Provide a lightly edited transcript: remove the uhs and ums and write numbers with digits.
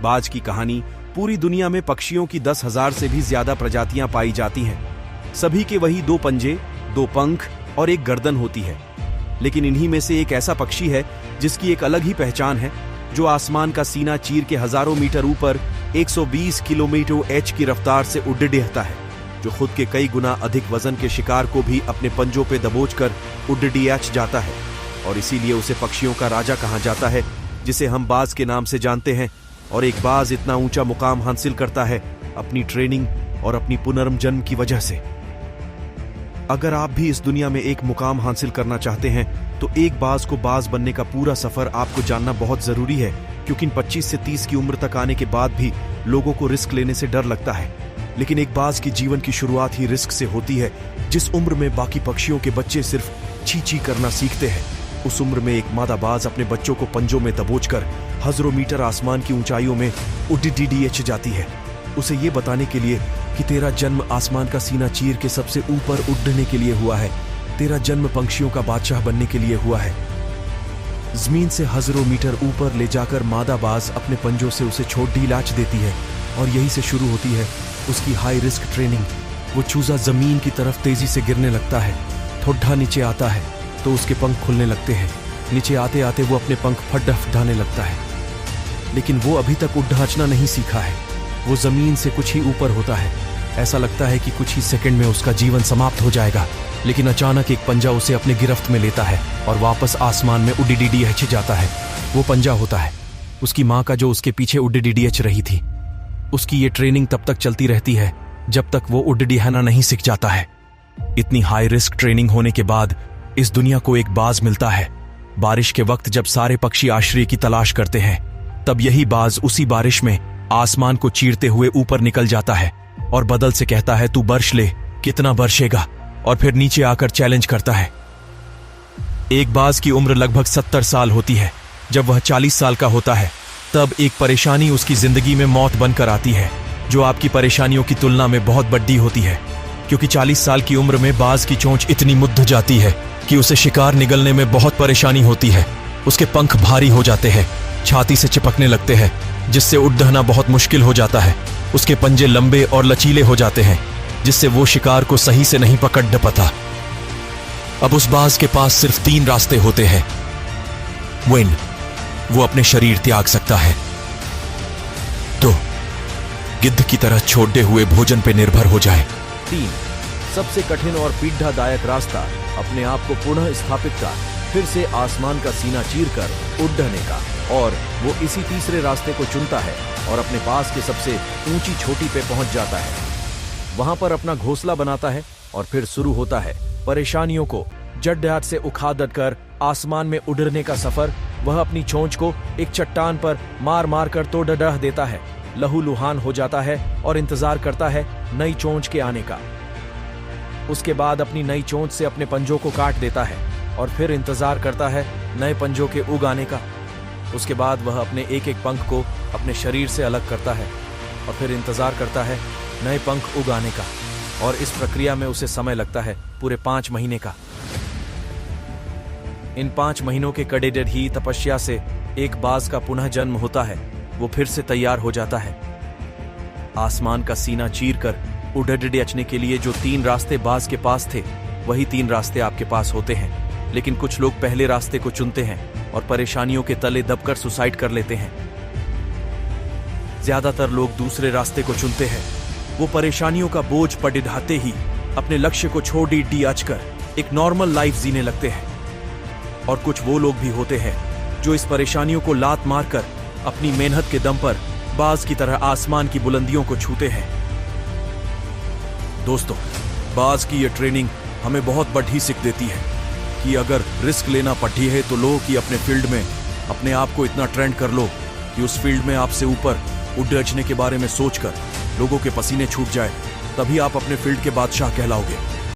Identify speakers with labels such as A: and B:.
A: बाज की कहानी। पूरी दुनिया में पक्षियों की 10,000 से भी ज्यादा प्रजातियां पाई जाती हैं। सभी के वही 2 पंजे, 2 पंख और एक गर्दन होती है। लेकिन इन्हीं में से एक ऐसा पक्षी है जिसकी एक अलग ही पहचान है, जो आसमान का सीना चीर के हजारों मीटर ऊपर 120 किलोमीटर/h की रफ्तार से उड़ डेहता है, जो खुद के कई गुना अधिक वजन के शिकार को भी अपने पंजों पे दबोचकर उड़ डेच जाता है। और इसीलिए उसे पक्षियों का राजा कहा जाता है, जिसे हम बाज के नाम से जानते हैं। और एक बाज इतना ऊंचा मुकाम हासिल करता है अपनी ट्रेनिंग और अपनी पुनर्जन्म की वजह से। अगर आप भी इस दुनिया में एक मुकाम हासिल करना चाहते हैं तो एक बाज को बाज बनने का पूरा सफर आपको जानना बहुत जरूरी है, क्योंकि 25 से 30 की उम्र तक आने के बाद भी लोगों को रिस्क लेने से डर लगता है। लेकिन एक बाज की जीवन की शुरुआत ही रिस्क से होती है। जिस उम्र में बाकी पक्षियों के बच्चे सिर्फ ची ची करना सीखते हैं, उस उम्र में एक मादा बाज अपने बच्चों को पंजों में दबोचकर हजारों मीटर आसमान की ऊंचाइयों में उड़ जाती है, उसे ये बताने के लिए कि तेरा जन्म आसमान का सीना चीर के सबसे ऊपर उड़ने के लिए हुआ है। तेरा जन्म पंछियों का बादशाह बनने के लिए हुआ है। जमीन से हजारों मीटर ऊपर ले जाकर मादा बाज अपने पंजों से उसे छोड़ ढीलाच देती है, और यहीं से शुरू होती है उसकी हाई रिस्क ट्रेनिंग। वो चूजा जमीन की तरफ तेजी से गिरने लगता है। ठोड्ढा नीचे आता है तो उसके पंख खुलने लगते हैं। नीचे आते आते वो अपने पंख फड्डाने लगता है। लेकिन वो अभी तक उड़ना नहीं सीखा है। वो जमीन से कुछ ही ऊपर होता है। ऐसा लगता है कि कुछ ही सेकंड में उसका जीवन समाप्त हो जाएगा। लेकिन अचानक एक पंजा उसे अपने गिरफ्त में लेता है और वापस आसमान में उड़ जाता है। वो पंजा होता है उसकी माँ का, जो उसके पीछे उड़ रही थी। उसकी ये ट्रेनिंग तब तक चलती रहती है जब तक वो उड़ना नहीं सीख जाता है। इतनी हाई रिस्क ट्रेनिंग होने के बाद इस दुनिया को एक बाज मिलता है। बारिश के वक्त जब सारे पक्षी आश्रय की तलाश करते हैं, तब यही बाज उसी बारिश में आसमान को चीरते हुए ऊपर निकल जाता है और बदल से कहता है, तू बर्श ले, कितना बरसेगा, और फिर नीचे आकर चैलेंज करता है। एक बाज की उम्र लगभग 70 साल होती है। जब वह 40 साल का होता है, तब एक परेशानी उसकी जिंदगी में मौत बनकर आती है, जो आपकी परेशानियों की तुलना में बहुत बड़ी होती है। क्योंकि 40 साल की उम्र में बाज की चोंच इतनी मुद्द जाती है कि उसे शिकार निगलने में बहुत परेशानी होती है। उसके पंख भारी हो जाते हैं, छाती से चिपकने लगते हैं, जिससे उड़ना बहुत मुश्किल हो जाता है। उसके पंजे लंबे और लचीले हो जाते हैं, जिससे वो शिकार को सही से नहीं पकड़ पाता। अब उस बाज के पास सिर्फ 3 रास्ते होते हैं। विन, वो अपने शरीर त्याग सकता है। 2, गिद्ध की तरह छोड़े हुए भोजन पे निर्भर हो जाए।
B: 3, सबसे कठिन और पीड़ादायक रास्ता, अपने आप को पुनः स्थापित कर फिर से आसमान का सीना चीरकर उड़ने का। और वो इसी तीसरे रास्ते को चुनता है और अपने पास के सबसे ऊंची चोटी पे पहुंच जाता है। वहां पर अपना घोंसला बनाता है और फिर शुरू होता है परेशानियों को जड़ से उखाड़ कर आसमान में उड़ने का सफर। वह अपनी चोंच को एक चट्टान पर मार मार कर तोड़ देता है, लहूलुहान हो जाता है और इंतजार करता है नई चोंच के आने का। उसके बाद अपनी नई चोंच से अपने पंजों को काट देता है और फिर इंतजार करता है नए पंजों के उग आने का। उसके बाद वह अपने एक एक पंख को अपने शरीर से अलग करता है और फिर इंतजार करता है नए पंख उग आने का। और इस प्रक्रिया में उसे समय लगता है पूरे 5 महीने का। इन 5 महीनों के कड़े ही तपस्या से एक बाज का पुनः जन्म होता है। वो फिर से तैयार हो जाता है। आसमान का सीना चीरकर उड़ने के लिए जो 3 रास्ते बाज के पास थे, वही 3 रास्ते आपके पास होते हैं। लेकिन कुछ लोग पहले रास्ते को चुनते हैं और परेशानियों के तले दबकर सुसाइड कर लेते हैं। ज्यादातर लोग दूसरे रास्ते को चुनते हैं। वो परेशानियों का बोझ पड़े ही अपने लक्ष्य को छोड़ कर एक नॉर्मल लाइफ जीने लगते हैं। और कुछ वो लोग भी होते हैं जो इस परेशानियों को लात मारकर अपनी मेहनत के दम पर बाज की तरह आसमान की बुलंदियों को छूते हैं। दोस्तों, बाज की ये ट्रेनिंग हमें बहुत बड़ी सीख देती है कि अगर रिस्क लेना पड़ी है तो लो कि अपने फील्ड में अपने आप को इतना ट्रेंड कर लो कि उस फील्ड में आपसे ऊपर उड़ने के बारे में सोचकर लोगों के पसीने छूट जाए, तभी आप अपने फील्ड के बादशाह कहलाओगे।